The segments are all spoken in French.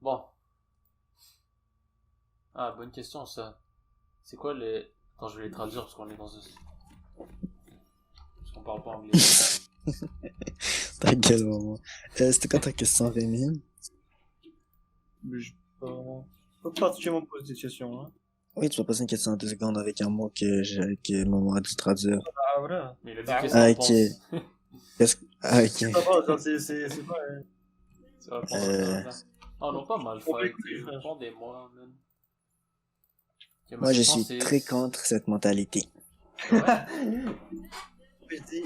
Bon. Ah, bonne question ça. C'est quoi les... Attends, je vais les traduire parce qu'on est dans ce... Parce qu'on parle pas anglais. Ta gueule, maman. C'était quoi ta question, Rémi? Mais je peux pas particulièrement poser des questions, hein. Oui, tu vas passer une question en 2 secondes avec un mot que maman a dû traduire. Ah, voilà. Mais il a dit Ah, qu'est-ce Ah, qu'on pense. ok. Ah, Ça ok. va, genre, c'est pas... Tu vas répondre Euh, à ça. Oh non, pas mal On va fait. écouter, frère. Répondez-moi, man. Ok, moi, je question, suis c'est- très contre cette mentalité. Ouais. Petit.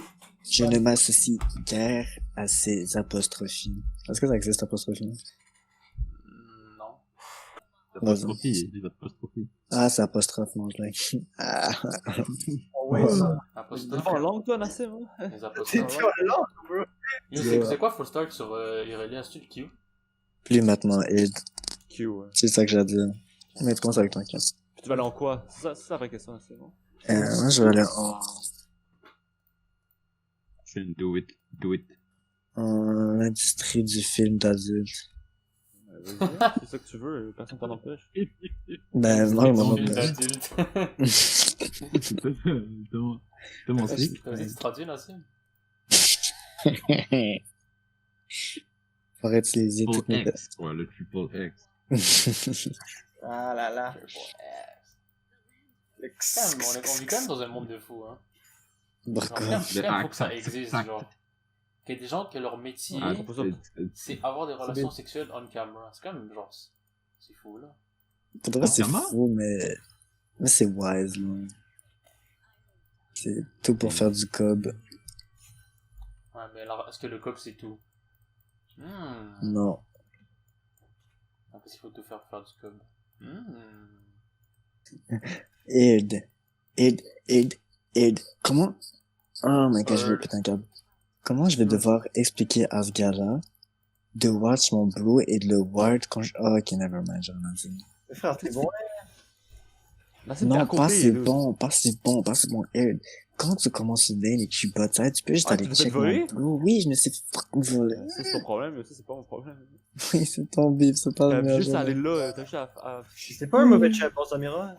Je ne m'associe guère à ces apostrophes. Est-ce que ça existe, apostrophe? Non. L'apostrophe, les apostrophes. Ah, c'est apostrophe, non, je l'ai. Ah. Oh, ouais, ça. Apostrophe. T'es en langue, toi, Nassim, hein? Les T'es apostrophes. en langue, bro. Yo, c'est quoi Full Start sur Irelia? C'est-tu le Q? Plus maintenant, Ed. Q, ouais. C'est ça que j'ai à dire. Mais tu commences avec ton cas. Puis tu vas aller en quoi? C'est la vraie question, Nassim, bon. Moi, je vais aller C'est do it, do it. en industrie du film d'adulte. Vas-y, c'est ça que tu veux, personne t'en empêche. Ben, non, Film non, d'adulte. T'as mon slick? Vas-y, tu traduis, Nassim? Faut utiliser toutes mes Triple X. Ouais, le triple X. Ah là là. Calme, on vit quand même dans un monde de fous, hein. Genre, Pourquoi? quand même, faut que ça Act, existe, act. genre. Qu'il y ait des gens que leur métier, Ah, pour ça. c'est avoir des relations sexuelles on camera. C'est quand même, genre, c'est fou, là. Pour de vrai, c'est Comment? fou, mais c'est wise, là. C'est tout pour faire du cob. Ouais, mais alors, est-ce que le cop, c'est tout? Non. En plus, il faut tout faire pour faire du cob. Ed. Comment? Oh my god, je vais péter un câble. Comment je vais devoir expliquer à ce gars-là de watch mon blue et de le ward quand je... Oh, ok, never mind, j'en ai dit. Mais frère, t'es bon. Nassim, t'es à Non, côté, pas si dude. bon, Ed. Quand tu commences une lane et que je suis bot side, tu peux juste Ah, aller tu t'es fait check voler? mon blue. Oui, je me suis fucking volé. Ça, c'est ton problème, mais ça, c'est pas mon problème. Oui, c'est ton bif, c'est pas le T'as meilleur juste à aller joueur. là, t'as juste à... C'est pas un mauvais chat pour Samira.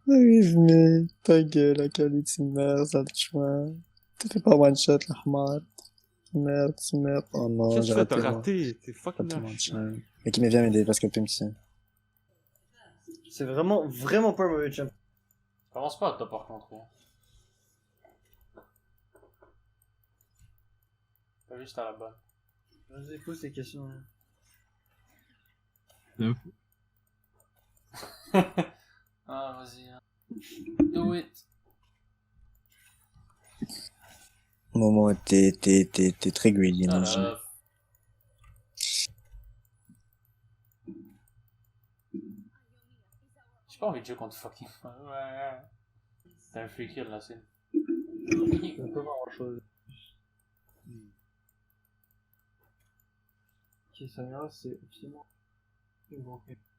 J'arrive, ta gueule, la qualité de merde, ça te choix. Tu fais pas one shot, la hamar. Merde. Oh non, Qu'est-ce que tu j'ai fais? T'as raté, moi. raté, t'es Pas fucking tout le nul. monde chien. Mais qui me vient m'aider parce que le me tient. C'est vraiment pas un mauvais chat. Commence pas, toi, par contre. Hein. Pas juste à la bonne. Vas-y, pose tes questions. Ah, vas-y. Hein. Do it. Momo, t'es très greedy, non, J'ai pas envie de jouer contre fucking. Ouais. C'est un free kill là, c'est. Je peux pas grand chose. Ok, Samira, c'est officiellement.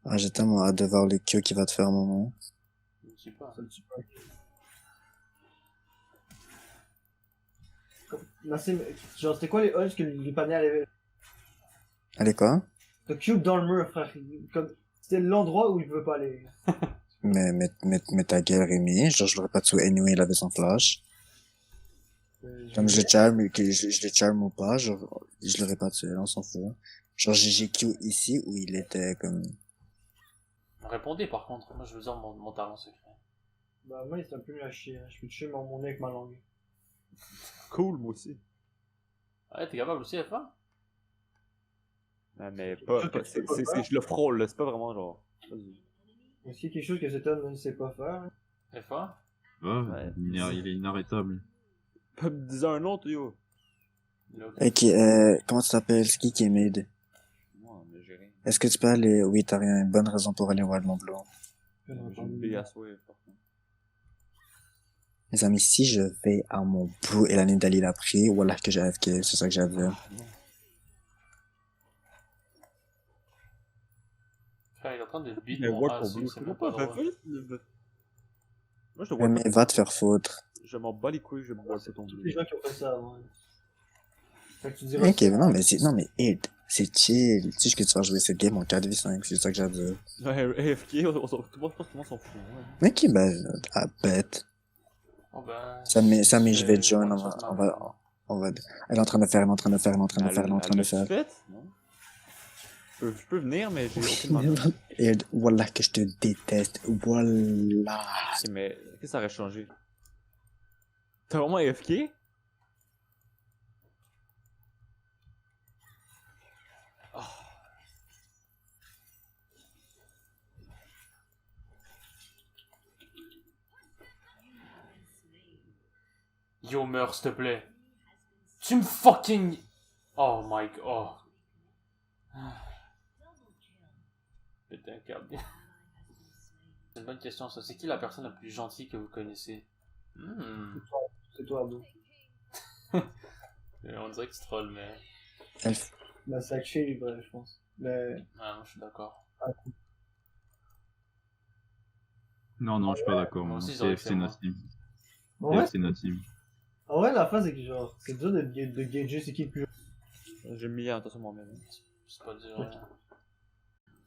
Ah, j'ai tellement hâte de voir le Q qui va te faire, Momo. Je sais pas. Ça le tue pas. Nassim, genre, c'était quoi les odds que les paniers allaient. Allez, quoi? Le cube dans le mur, frère. Comme... C'était l'endroit où il pouvait pas aller. Mais ta gueule, Rémi. Genre, je l'aurais pas tué anyway, il avait son flash. Comme je le charme, que je le charme ou pas, genre, je l'aurais pas tué, on s'en fout. Genre, j'ai Q ici où il était comme... Répondez par contre, moi je veux dire mon talent secret. Bah, moi, c'est un peu mieux à chier. Hein. Je peux toucher mon nez avec ma langue. Cool, moi aussi. Ouais, t'es capable aussi, F1? Ah, mais pas, je le frôle, là, c'est pas vraiment genre... Vas-y. Est-ce qu'il y a quelque chose que cet homme ne sait pas faire? Hein? F1? Ouais, il est inarrêtable. Dis un autre, yo. Ok, comment tu t'appelles? C'est qui est mid? Moi, mais j'ai rien. Est-ce que tu peux aller... Oui, t'as rien, une bonne raison pour aller voir mon bleu. J'ai une B à souhait, par contre. Les amis, si je vais à mon blue et l'année d'aller l'a pris, ou alors que j'ai AFK, c'est ça que j'avais. Frère, il est en train de beat Mais mon work ass, pour Blue, c'est même pas drôle. Moi, je te Ouais, vois mais va te faire foutre. Je m'en bats les couilles, je me bois pas ton Tous les bleu. gens qui ont fait ça avant. Fait que tu dirais. Ok, non, mais Ed, c'est chill. Tu sais que tu vas jouer cette game en 4v5, c'est ça que j'ai à dire. Ouais, AFK, tout le monde s'en fout. Ouais. Ok, ben, à bête. Oh ben. Sammy, je vais te c'est join, one shot on va, elle est en train de faire, elle est en train de faire, elle est en train de faire, elle est en train de faire. Fait? Non? Je peux venir, mais j'ai aucune manière. Ed, voilà que je te déteste, voilà. Ok, mais qu'est-ce que ça aurait changé? T'as vraiment AFK? Oh. Yo, meurs, s'il te plaît. Tu me fucking. Oh my god. Oh. Putain, câble. C'est une bonne question, ça. C'est qui la personne la plus gentille que vous connaissez? C'est toi, Abou. On dirait que tu trolls, mais. Elle, Bah, c'est actually vrai, je pense. Mais. Ah, moi, je suis d'accord. Non, je suis pas d'accord. Moi Moi, aussi, c'est j'aurais fait FC moi. Nassim. En vrai, FC Nassim. en vrai, la fin, c'est que genre, c'est dur de gager c'est qui le plus. J'ai mis attention moi-même. C'est pas dur. Ok. Hein.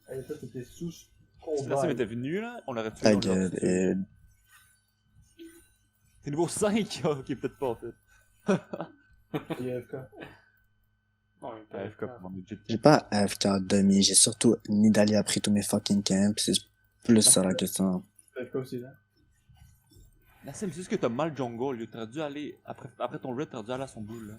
Allez, toi, t'étais sous Si combat. Nassim était venu là, on l'aurait tué. ta dans le gueule, genre. Ed. C'est niveau 5, ok, peut-être pas en fait. Et AFK. Non, mais pas AFK pour mon budget. J'ai pas AFK demi, j'ai surtout Nidalee a pris tous mes fucking camps, c'est plus ça la question. AFK aussi, là. Nassim, c'est juste que t'as mal jungle, t'aurais dû aller, après ton red, t'aurais dû aller à son boule là.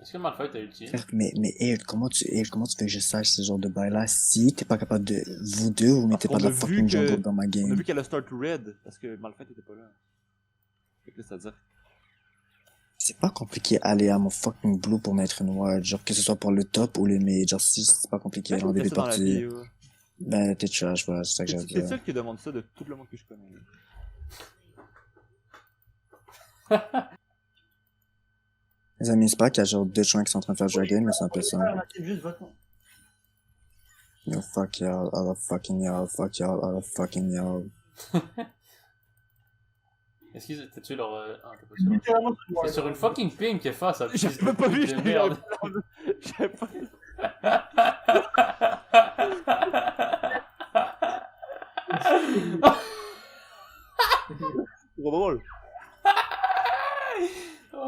Est-ce que Malphite a ulti? Frère, mais Ed, comment tu veux que je sache ce genre de bail là si t'es pas capable de, vous deux, vous mettez pas qu'on de la a vu fucking que- jungle dans ma On a game. vu qu'elle a start red, parce que Malphite était pas là. Fait que là, c'est-à-dire. C'est pas compliqué aller à mon fucking blue pour mettre une ward, genre que ce soit pour le top ou le mid, genre si c'est pas compliqué dans T'as des ça dans la parties. vie, Ben t'es trash, voilà, c'est ça que j'ai à T'es le dire. seul qui demande ça de tout le monde que je connais. Les amis, c'est pas qu'il y a genre deux chouins qui sont en train de faire du game, mais c'est un peu ça. Juste vote-moi. Yo, fuck y'all, I love fucking y'all, fuck y'all, I love fucking y'all. Est-ce qu'ils t'as tué leur. Ah, t'as pas tué leur. Littéralement, C'est sur une fucking ping qu'elle fait ça. J'avais fils de même pas pute vu, de merde. j'avais pas vu. C'est trop drôle.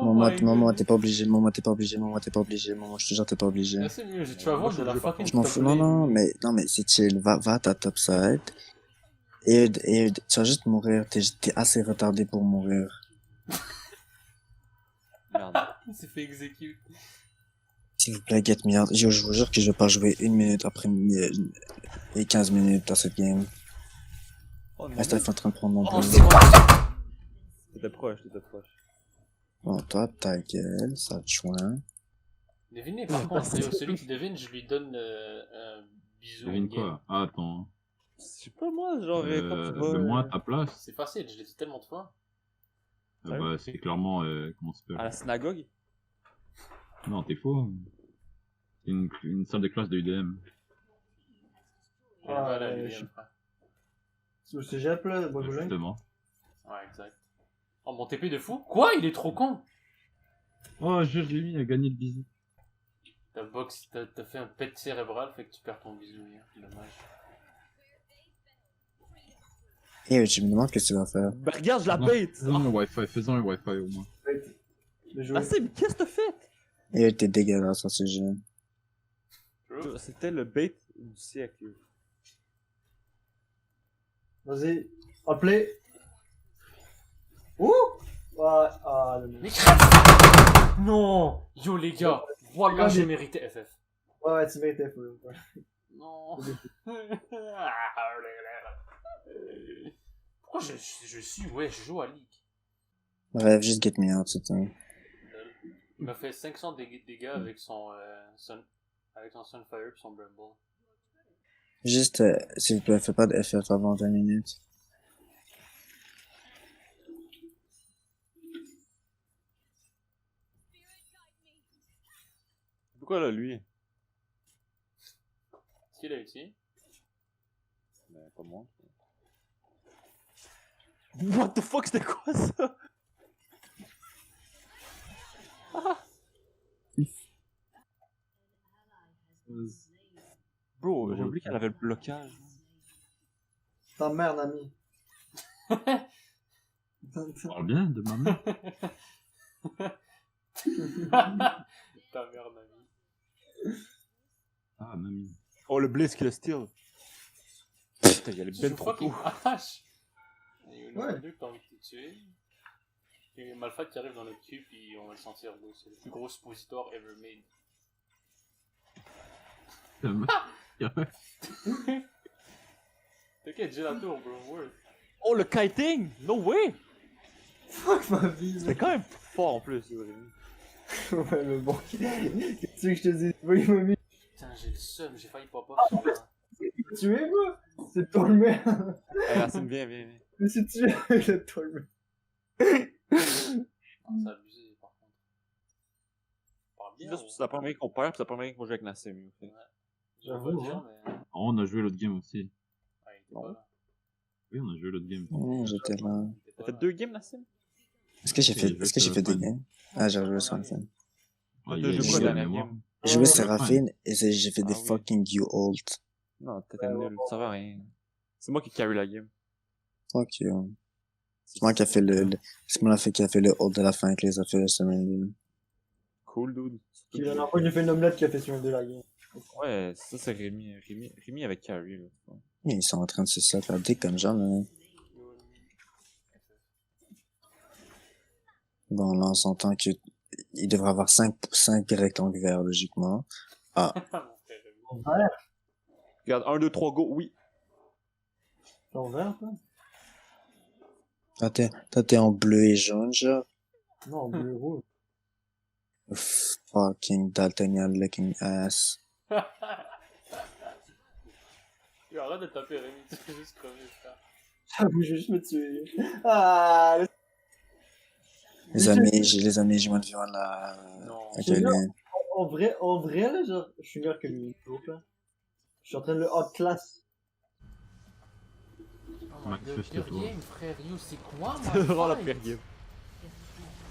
Oh my God. Maman, t'es pas obligé, maman, t'es pas obligé, maman, t'es pas obligé, maman, je te jure, t'es pas obligé. Là, c'est mieux, tu vas voir de la fucking. Je m'en fous, top non, lane. mais c'est chill, va à ta top side. Et tu vas juste mourir, t'es assez retardé pour mourir. Merde. Il s'est fait exécuter. S'il vous plaît, get me out. Yo, je vous jure que je vais pas jouer une minute après et 15 minutes dans cette game. Oh non. Reste en train de prendre mon Oh, blue. c'est bon. T'étais proche, t'étais proche. Bon, toi, ta gueule, ça te chouin. Devinez, par contre, celui qui devine, je lui donne un bisou. Devine in-game. quoi? Ah, attends. Je sais pas moi, genre, quand tu vas. Donne-moi ta place. C'est facile, je l'ai dit tellement de fois. Ouais. Bah, c'est clairement, comment ça À s'appelle? la synagogue. Non, t'es faux. C'est une salle de classe de UDM. Ouais, voilà, ouais, lui, je- frère. C'est cégep, là, Bogoulin. Justement. Ouais, exact. Oh, mon TP de fou? Quoi? Il est trop con! Oh, Jérémy a gagné le bisou. T'as fait un pet cérébral, fait que tu perds ton bisou, hein. Dommage. Et tu me demandes qu'est-ce que tu vas faire. Bah regarde, je la Non. bait! Faisons un Wi-Fi, faisons un Wi-Fi au moins. De jouer. Ah c'est, mais qu'est-ce que t'as fait? Et t'es dégueulasse à ce jeu. C'était le bait du siècle. Vas-y. En play. Ouh! Ouais, ah, le mec. Mais crève! Non! Yo, les gars! Voilà, Regarde, j'ai il- mérité FF. Ouais, tu méritais, faut. Ouais. Non! Pourquoi je suis. Ouais, je joue à League. Bref, juste get me out, c'est tout. Il m'a fait 500 dégâts avec son Sunfire et son Bramble. Juste, s'il vous plaît, fais pas de FF avant 20 minutes. Pourquoi là, lui? Est-ce qu'il a utilisé? Ben, pas moi. What the fuck, c'était quoi ça? Bro, j'ai oublié qu'elle avait le blocage. Ta mère, Nami. Parle bien de ma mère. Ta mère, Nami. Ah, mamie. Oh, le Blitz qui le steal. Putain, il y a les Tu belles joues trop fucking tôt. Ash. Il y a Ouais. deux que t'as envie de te tuer. Et Malphite qui arrive dans notre cube, puis on va le sentir, bro. C'est le plus gros suppositoire ever made. T'inquiète, j'ai la tour, bro. Word. Oh, le kiting! No way! Fuck ma vie. C'était quand même fort en plus. Ouais, mais bon. Qu'est-ce que tu veux que je te dise? Oui, mamie. Putain, j'ai le seum, j'ai failli pop-up sur la... Tu es moi? C'est toi le mère. Hey, Racine, viens. Mais c'est tu avec le toi le mère. Ah, c'est abusé, par contre. Parle bien, Là, c'est la première qu'on perd, puis c'est la première qu'on joue avec Nassim. Ouais. J'avoue, J'avoue, dire, mais... Oh, on a joué l'autre game aussi. Ouais, il était pas là. Oui, on a joué l'autre game. Oh, j'étais là. Il était T'as pas fait là. 2 games, Nassim? Est-ce que j'ai Ok, fait, je vais est-ce que j'ai te fait des répondre. games? Ah, j'ai joué sur un film. Ouais, T'as il joué y quoi a la la dernière mémoire. game? J'ai joué Ouais, Séraphine et j'ai fait des Ah oui. fucking you ult. Non, t'étais nul, ça va rien. C'est moi qui carry la game. Fuck you. C'est moi qui a fait c'est moi qui a fait le ult de la fin avec les affaires de semaine. Cool, dude. Qui la dernière fois que j'ai fait une omelette qui a fait sur de la game. Ouais, ça c'est Rémi. Rémi avec carry, là. Mais ils sont en train de se faire dick comme genre, là. Bon, là, on s'entend que il devrait avoir 5 rectangles verts, logiquement. Ah, Mon frère, Rémi. En vert? Regarde, 1, 2, 3, go, oui. En vert, toi? toi, t'es en bleu et jaune, genre. Non, en bleu rouge. Fucking Daltonian looking ass. Yo, arrête de taper Rémi, tu fais juste crever, frère. J'avoue, je vais juste me tuer. Ah, Les amis, j'ai moins de viande là. Non. Ok, C'est bien. mais- en vrai, là, genre, je suis meilleur que lui. Là. Je suis en train de le hot class. Oh my Max, god, juste toi. pire game, frère. Yo, c'est quoi, C'est ma vraiment la fight? pire game.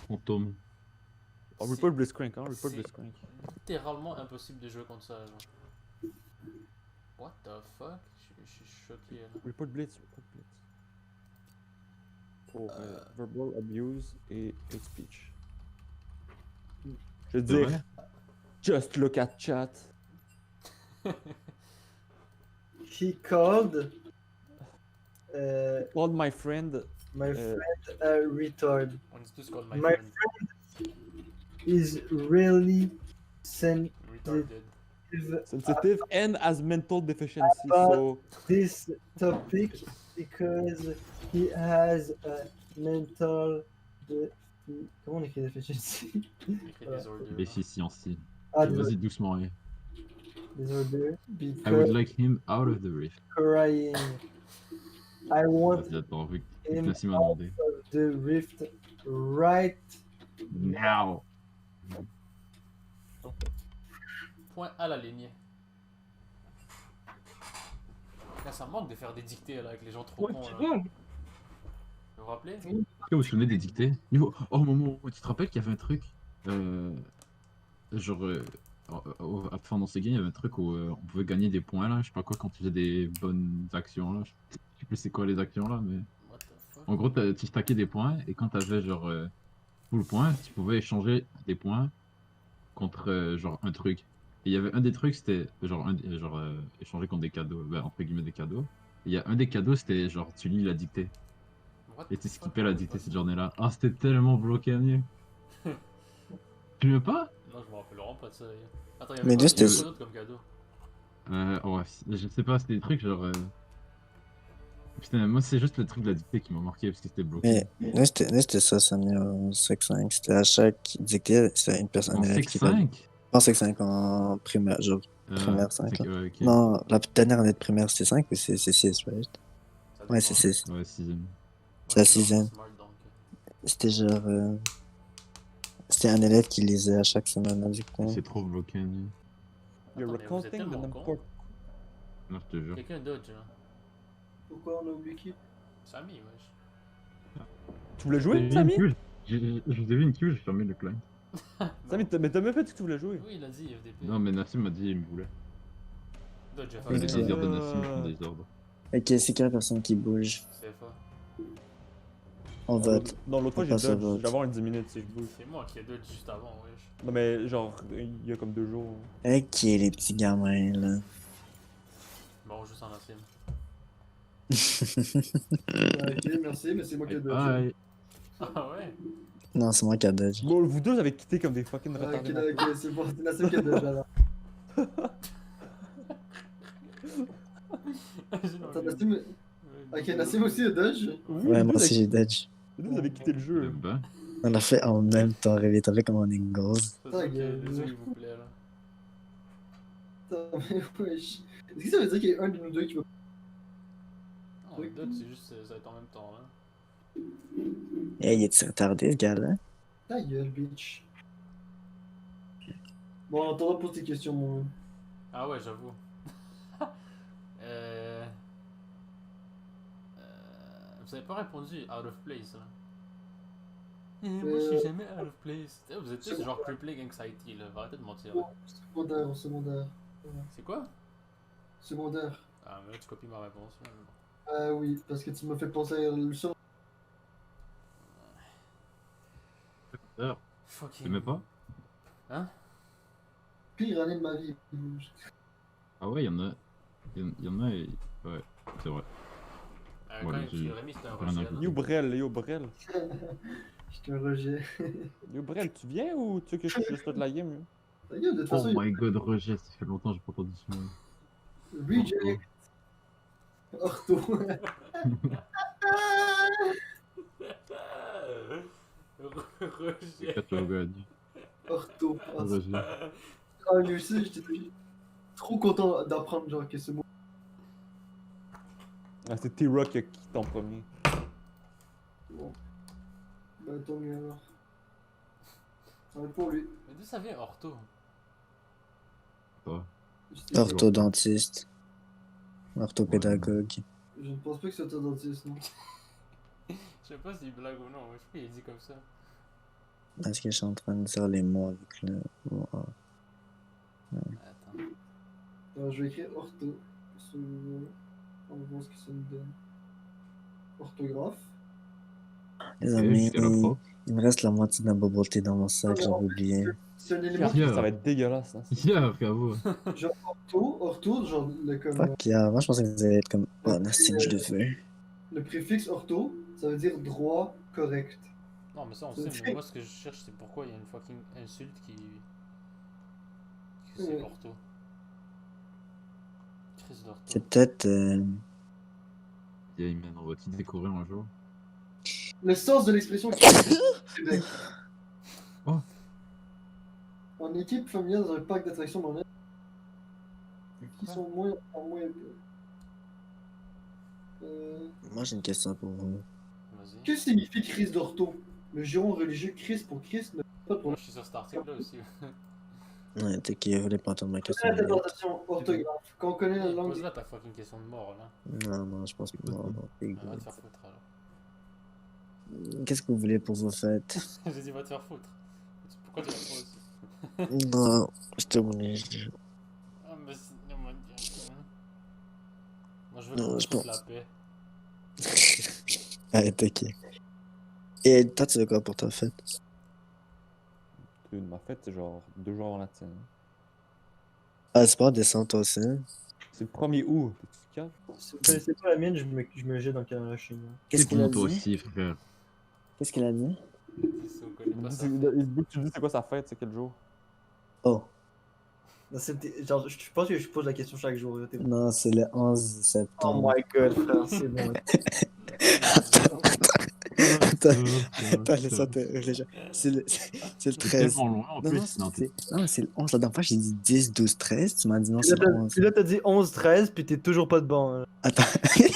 Fantôme. On report Blitzcrank, hein, report Blitzcrank. Littéralement impossible de jouer contre ça, genre. What the fuck? Je suis choqué, là. Report Blitz. Pour verbal abuse et hate speech. Je veux C'est dire, vrai? just look at chat. He called Called my friend. my friend a retard. On est tous called my My friend. Is really sensitive Retarded. Sensitive and has mental deficiency, Ah. so this topic because he has a mental. Comment on écrit deficiency? Écrit disorder. là. Déficiency. Ah, Vas-y doucement, hein. disorder. I would Because like him out of the rift. crying. I want Vas-y, attends, vu que him Nassim m'a out demandé. of the rift right. Now! Point à la ligne. Là, ça me manque de faire des dictées là, avec les gens trop cons. Là. Vous vous rappelez? Est-ce que vous vous souvenez des dictées? Niveau... Oh, Momo, tu te rappelles qu'il y avait un truc genre, enfin, dans ces games, il y avait un truc où on pouvait gagner des points là, je sais pas quoi, quand tu faisais des bonnes actions là. Je sais plus c'est quoi les actions là, mais What the fuck? en gros, tu stackais des points et quand t'avais genre full points, tu pouvais échanger des points contre genre un truc. Et il y avait un des trucs, c'était genre, échanger contre des cadeaux, ben, entre guillemets des cadeaux. Et il y a un des cadeaux, c'était genre tu lis la dictée. What Et the tu fuck, skippais la on dictée fait cette pas journée-là. Ah, c'était tellement bloqué à nu. Tu veux pas? ça? Non, je me rappelle vraiment pas de ça. Attends, il y Mais avait deux, quoi c'était- d'autre comme cadeau? Ouais, je sais pas, c'était des trucs genre. Putain, moi c'est juste le truc de la dictée qui m'a marqué parce que c'était bloqué. Mais nous, c'était ça, Samir, en Sec 5. C'était à chaque dictée, c'était une personne En élève Sec qui parlait. 5? En Sec 5, en primaire, genre primaire 5. c'est Là. que- ok. Non, la dernière année de primaire, c'était 5 ou c'est 6, right? Ça Ouais, dépend. c'est 6. Ouais, 6ème. C'est la je suis vraiment 6ème. smart, donc. C'était genre. C'était un élève qui lisait à chaque semaine la dictée. C'est trop bloqué à nu. you're Attends, mais vous êtes recounting the tellement number. con. Non, je te jure. Quelqu'un dodge, là. Pourquoi on a oublié qui? Samy, wesh. Tu voulais J'ai jouer, vu une Samy? queue, j'ai vu une queue, j'ai fermé le client. Ça, mais t'as même fait ce que tu voulais jouer. Oui, il a dit FDP. Non, mais Nassim m'a dit il me voulait. Dodge, j'ai Les Ok. fait désirs de Nassim font des ordres. Ok, c'est quelle personne qui bouge? CFA. On vote. Non, l'autre fois, On j'ai passe au dodge. vote. Je vais avoir une 10 minutes si je bouge. C'est moi qui ai dodge juste avant, wesh. Non, mais genre, il y a comme 2 jours. Ok, les petits gamins, là. Bon, juste en Nassim. Ok, merci, mais c'est moi qui ai dodge. Bye. Ah ouais? Non, c'est moi qui a dodge. Bon, vous deux avez quitté comme des fucking Ah, retardés. ok, c'est bon, c'est Nassim qui a dodge alors. Attends, Nassim. Ok, Nassim aussi a dodge. Oui, Ouais, les moi deux aussi avez- j'ai dodge. les deux avez quitté le jeu. Ben, On l'a fait en même temps, réveillé, t'as fait comme en Ingalls. C'est Ta ça que gueule. s'il vous plaît, là. Attends, mais wesh. Est-ce que ça veut dire qu'il y a un de nous deux qui va. Non, le dodge, c'est juste, ça va être en même temps, là. Hey, il est retardé, ce gars-là? Ta gueule, bitch. Bon, on t'en pose tes questions, mon. Ah ouais, j'avoue. euh... Vous avez pas répondu out of place, là. Moi, je suis jamais out of place. Vous êtes tous genre crippling anxiety, là. Arrêtez de mentir. Là. Secondaire, secondaire. C'est quoi? Secondaire. Ah, mais là, tu copies ma réponse. Là. Ah oui, parce que tu m'as fait penser à le son. d'ailleurs, Fucking... t'aimais pas? Pire année de ma vie. Ah ouais, il y en a. Il y en a et... Ouais, c'est vrai. Quand Voilà, même, j'ai- Rémi, c'était un rien à rejet. dire. là. Yo Brel, yo Brel. J'étais un rejet. Yo Brel, tu viens ou tu veux que je te starte la game? Yo? Ta gueule, de toute Oh façon, my god, Roger, ça fait longtemps que j'ai pas entendu ce mot. reject. Ortho. Rejet. Quatre logos à dire. Ortho. Ah, Roger. Ah, lui aussi, j'étais trop content d'apprendre genre que ce mot. Ah, c'est T-Rock qui a quitté en premier. Bon. Bah, tant mieux alors. Ça va être pour lui. Mais d'où ça vient, ortho? Toi. Je Orthodontiste. Orthopédagogue. ne pense pas que c'est orthodontiste, non. Je sais pas s'il blague ou non, je sais pas, il dit comme ça. Est-ce que je suis en train de dire les mots avec le. Bon, ah. Attends. Alors, je vais écrire ortho. On va voir ce que ça me donne. Orthographe. Les Et amis, j'étais là prof. il me reste la moitié de la boboté dans mon sac, j'avais oublié. C'est un élément Yeah. Ça va être dégueulasse. Hein. Yeah, frérot. genre ortho, genre le, comme, Fuck yeah, moi je pensais que vous alliez être comme. Oh, Nassim, je le veux. le préfixe ortho, ça veut dire droit, correct. Non, mais ça on C'est sait, fait. mais moi ce que je cherche c'est pourquoi il y a une fucking insulte qui. Que c'est Ouais. l'ortho. Crise d'ortho. C'est peut-être. Yeah, man, on va-tu découvrir un jour? Le sens de l'expression Québec. Oh. En équipe familiale dans un parc d'attractions dans qui Quoi? sont moins en moins. Moi j'ai une question pour vous. Vas-y. Que signifie crise d'ortho? Le giron religieux Christ pour Christ ne pas pour Moi je suis sur cet article là aussi. Ouais, t'es qui voulait pas entendre ma question. l'interprétation orthographe. Quand on connaît la langue. Pose là ta fucking question de mort là. Non, non, je pense pas. Non, non, t'es Ah, va good. te faire foutre alors. Qu'est-ce que vous voulez pour vos fêtes? J'ai dit va te faire foutre. Pourquoi tu réponds aussi? Non, je te oblige. Ah, mais c'est. Non, moi, moi je veux Non, qu'on je foute pense- la paix. Arrête, ok. Et toi, tu veux quoi pour ta fête? Ma fête, c'est genre 2 jours en latin. Ah, c'est pas en décembre, toi aussi. C'est le 1er août. T'es-tu calme? Si vous connaissez pas la mienne, je me jette dans le canal chinois. Qu'est-ce C'est qu'il a pour toi dit? aussi, frère. Qu'est-ce qu'il a dit? Si on connaît pas ça. Tu dis c'est quoi sa fête, c'est quel jour? Oh, Non, genre, je pense que je pose la question chaque jour. Là, non, c'est le 11 Oh septembre. my god, frère, c'est bon. Attends, laisse-moi te réfléchir. C'est le C'est 13. tellement loin en Non, plus. non, Non, c'est le 11. La dernière fois, j'ai dit 10, 12, 13. Tu m'as dit non, Puis c'est là, le t'as 11. puis là, t'as dit 11, 13, puis t'es toujours pas de banc. Hein. Attends. Frère,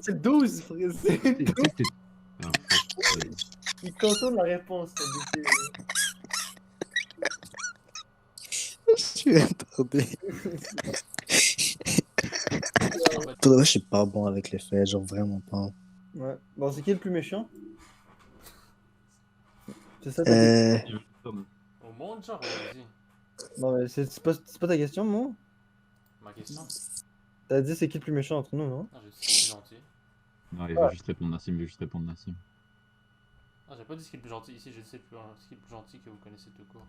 c'est le 12, frère. C'est le 12. Ah, fuck. Il contourne la réponse. ça, depuis, Je suis retardé. En fait, Pour de vrai, je suis pas bon avec les faits, genre vraiment pas. Ouais. Bon, c'est qui le plus méchant? C'est ça ta question? Au monde, genre, vas-y. Non, mais c'est pas ta question, moi? Ma question? T'as dit c'est qui le plus méchant entre nous, non? Ah, j'ai dit qui est le plus gentil. Non, il va juste répondre Nassim, il va juste répondre Nassim. Ah, j'ai pas dit ce qui est le plus gentil ici, j'ai dit ce qui est le plus gentil que vous connaissez tout court.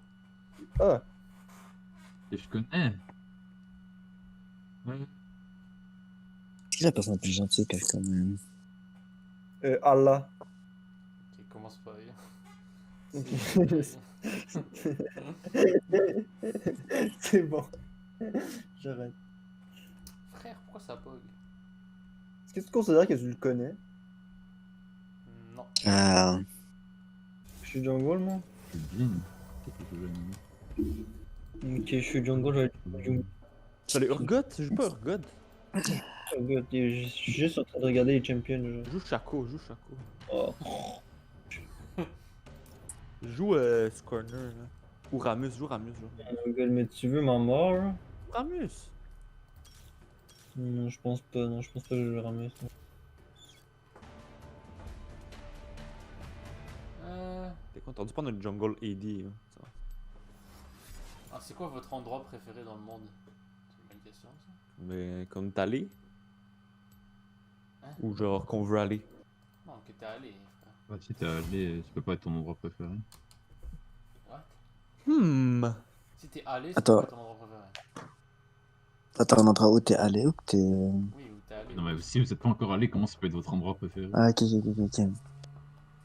Ah, Et je connais. Ouais. Qui est la personne la plus gentille que je connais? Allah. Ok, commence pas, hein. C'est bon. J'arrête. Frère, pourquoi ça bug? Est-ce que tu considères que tu le connais? Non. Ah, Je suis jungle, moi. C'est bien. Qu'est-ce que je veux dire? Ok, je suis jungle, je vais être jungle. T'as les Urgot? Tu joues pas Urgot? Je suis juste en train de regarder les champions. Genre. Joue Chaco, joue Chaco. Oh. Joue Scorner, là. Ou Ramus, joue Ramus, là. Jungle, mais tu veux ma mort? Là? Ramus! Non, je pense pas. Non, je pense pas que je vais ramer ça. T'es content de prendre une jungle AD, là. Ça va. Ah, c'est quoi votre endroit préféré dans le monde? C'est une bonne question, ça. Mais comme t'allais? Hein? Ou genre qu'on veut aller? Non, que t'es allé, frère. Ouais, si t'es allé, ça peut pas être ton endroit préféré. What? Hmm. Si t'es allé, c'est Attends. quoi ton endroit préféré? attends, un endroit où t'es allé ou que t'es... Oui, où t'es allé. Non, mais si vous êtes pas encore allé, comment ça peut être votre endroit préféré? Ah, ok.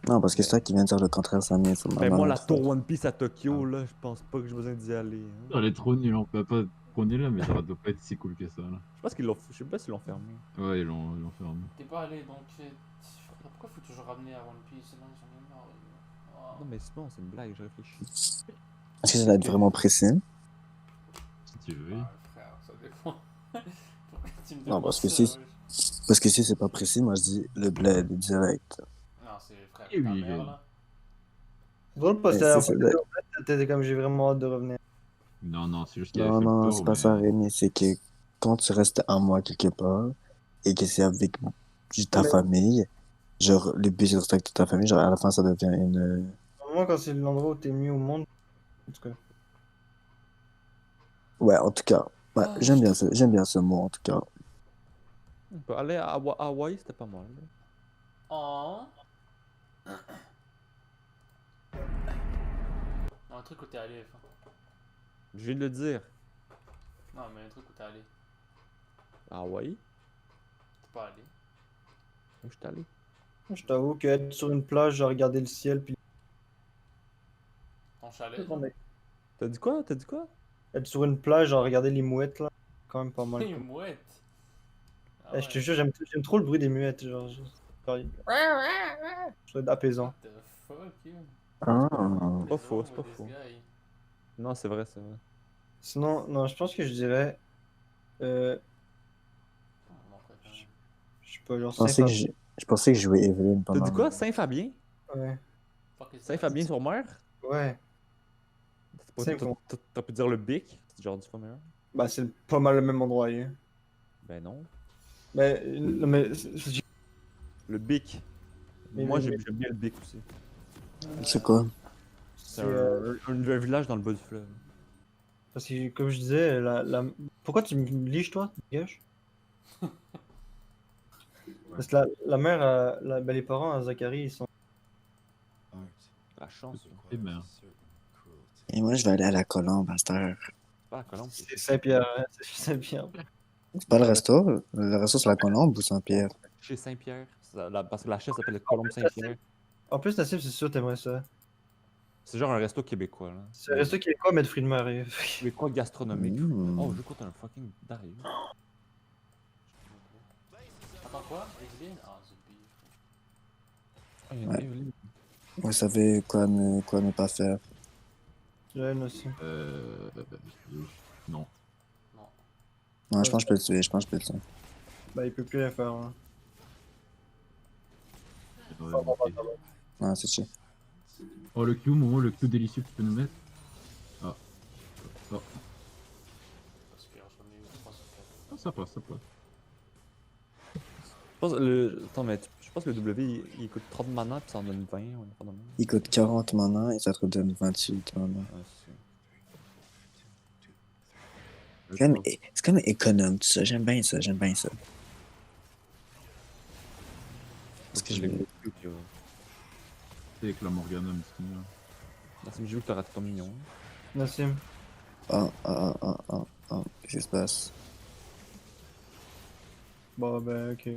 Non, parce que c'est toi qui viens de dire le contraire, ça m'est... Ben moi, la tour One Piece à Tokyo, là, je pense pas que j'ai besoin d'y aller. Hein. Elle est trop nulle, on peut pas trop nulle là, mais ça doit pas être si cool que ça là. Je pense qu'ils l'ont... Je sais pas s'ils l'ont fermé. Ouais, ils l'ont fermé. T'es pas allé, donc... Pourquoi faut toujours ramener à One Piece? Sinon, ils sont bien morts. Oh. Non mais c'est bon, c'est une blague, je réfléchis. Est-ce que ça doit être vraiment précis? Si tu veux. Ah, frère, ça dépend. Pourquoi tu me Non, demandes parce que ça, si- wesh? Parce que si c'est pas précis, moi je dis le bled direct. Non, c'est frère, Eh ta oui, mère, je- là. C'est drôle parce que Mais la c'est- fois que t'étais comme j'ai vraiment hâte de revenir. Non, c'est juste qu'il avait Non, fait le non, tour, c'est pas mais- ça, Rémi. C'est que quand tu restes un mois quelque part et que c'est avec ta Mais- famille, genre le but c'est de rester avec toute ta famille, genre à la fin ça devient une. Moi, quand c'est l'endroit où t'es mieux au monde, en tout cas. Ouais, en tout cas. Ouais, Ah, j'aime bien ce mot en tout cas. On peut aller à Hawaii, c'était pas mal. Là. Oh. Non, un truc où t'es allé, enfin. Je viens de le dire. Non, mais un truc où t'es allé. À Hawaii? T'es pas allé. Où je suis allé? Je t'avoue qu'être sur une plage, à regarder le ciel, puis Ton chalet. genre. T'as dit quoi? T'as dit quoi? être sur une plage, à regarder les mouettes, là, quand même pas mal. Une mouette. Ah Eh, je te ouais. jure, j'aime trop le bruit des muettes, genre. Je trouve apaisant. What the fuck, you? Ah. Pas faux, What's c'est wrong pas with faux. this guy? Non, c'est vrai, c'est vrai. Sinon, non, je pense que je dirais. Oh, mon préféré. Je sais pas, genre Je pensais que je pensais que je jouais Evelyn T'as pendant. dit quoi? Saint-Fabien? Ouais. Fuck is that? Saint-Fabien-sur-Mer? Ouais. Saint-Fabien. T'aurais pu dire le Bic? C'est genre du fois meilleur. Bah, c'est pas mal le même endroit, hein. Ben non. Mais, non, mais Le Bic. Mais- Moi, mais- j'aime bien le Bic aussi. C'est quoi? C'est c'est, un village dans le bas du fleuve. parce que, comme je disais, pourquoi tu me liches, toi, gauche? Parce que la mère, ben, les parents à Zachary, ils sont. La chance. là. Eh ben. Et moi je vais aller à la Colombe à cette heure. C'est pas la Colombe. C'est Saint-Pierre, hein, c'est Saint-Pierre. C'est pas le resto? Le resto c'est la Colombe ou Saint-Pierre? Chez Saint-Pierre. Parce que la chef s'appelle Colombe Saint-Pierre. En plus, Nassim, c'est sûr, t'aimerais ça. C'est genre un resto québécois, là. C'est un resto québécois, mais de fruits de mer. et- Québécois gastronomique. Mmh. Oh, je compte un fucking Dario. Attends, quoi? Evelyn? Ah, c'est pire. Ah, il y a une Ouais. Evelyn. Vous savez quoi ne pas faire. J'aime aussi. Non. Non. Non, je pense que je peux le tuer, je pense que je peux le tuer. Bah, il peut plus rien faire. Hein. Non, c'est chill. Oh, le Q, Momo, le Q délicieux que tu peux nous mettre. Ah. Oh. Ça se pire, j'en ai eu 3 sur 4. Ah, ça passe. Je pense Attends, mais je pense que le W il coûte 30 mana puis ça en donne 20. On est pas dans le même. Il coûte 40 mana et ça te donne 28 mana. Ouais, C'est comme économe tout ça, j'aime bien ça, j'aime bien ça. Parce que je l'ai vais... goûté, C'est avec la Morgana, mais c'est mieux. Nassim, j'ai vu que t'as raté ton mignon. Nassim. Qu'est-ce qui se passe? Bon, ben, ok.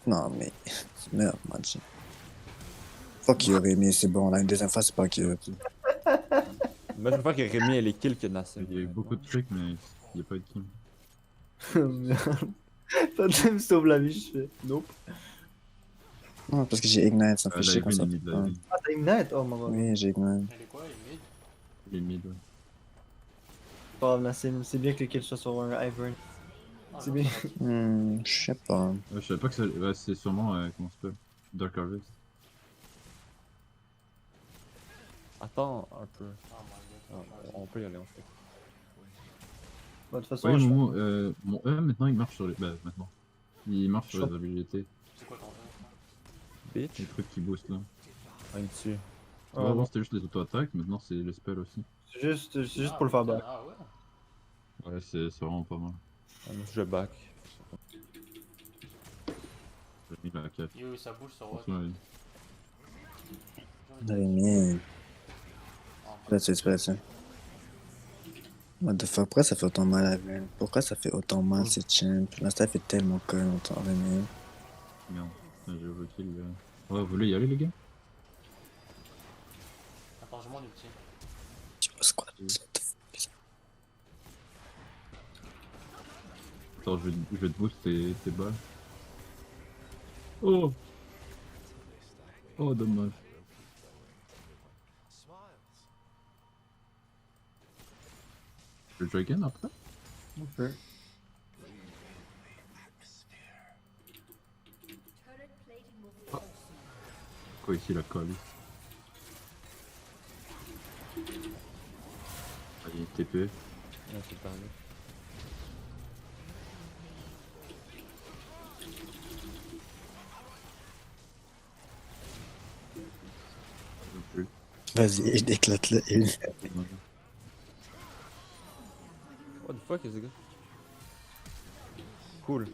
Non, mais tu meurs, Manchi. Fuck you, Rémi, c'est bon, là, une deuxième fois, c'est pas que. Mais je préfère que Rémi ait les kills que Nassim. Il y a eu beaucoup de trucs, mais il n'y a pas eu de kill. Merde. T'as me sauve la vie, je fais. Nope. Non, parce que j'ai Ignite, ça me fait chier quand ça. Limite, la vie. Ah, t'as Ignite? Oh, my god. Oui, j'ai Ignite. Elle est quoi, elle est mid? Il est mid, ouais. Pas grave, Nassim, c'est bien que le kill soit sur un Ivern. Ah, C'est non, bien. ça va. Je sais pas. Je savais pas que ça. Ouais, c'est sûrement. Comment ça s'appelle Dark Harvest. Attends un peu. Oh my god. Ah, on peut y aller en fait. Bah, de toute façon, Ouais, je... mon E maintenant il marche sur les. Bah, maintenant. Il marche sur les habilités. C'est quoi ton E? Bitch. Les trucs qui boostent là. Un dessus. Ah, Avant bon. c'était juste les auto-attaques, maintenant c'est les spells aussi. C'est juste pour le faire back. Ah ouais? Ouais, c'est vraiment pas mal. Ah, moi, je back. J'ai mis la 4. Yo, ça bouge sur what? Franchement, Rémi. Oh, Là, tu sais. What the fuck, pourquoi ça fait autant mal à Ren? Pourquoi ça fait autant mal, ces champs? La staff est tellement conne, autant Rémi. merde. Putain, j'ai overkill. Ouais, vous voulez y aller les gars? Attends, je m'en ulti. Tu vas squat. What the fuck? Attends, je vais te boost tes balles. Oh! Oh, dommage. Je vais jouer again après? Ok. Quoi ici la colle? Allez, TP. Ouais, c'est pareil. Non plus. Vas-y, je déclate le une. What the fuck, les gars? Cool.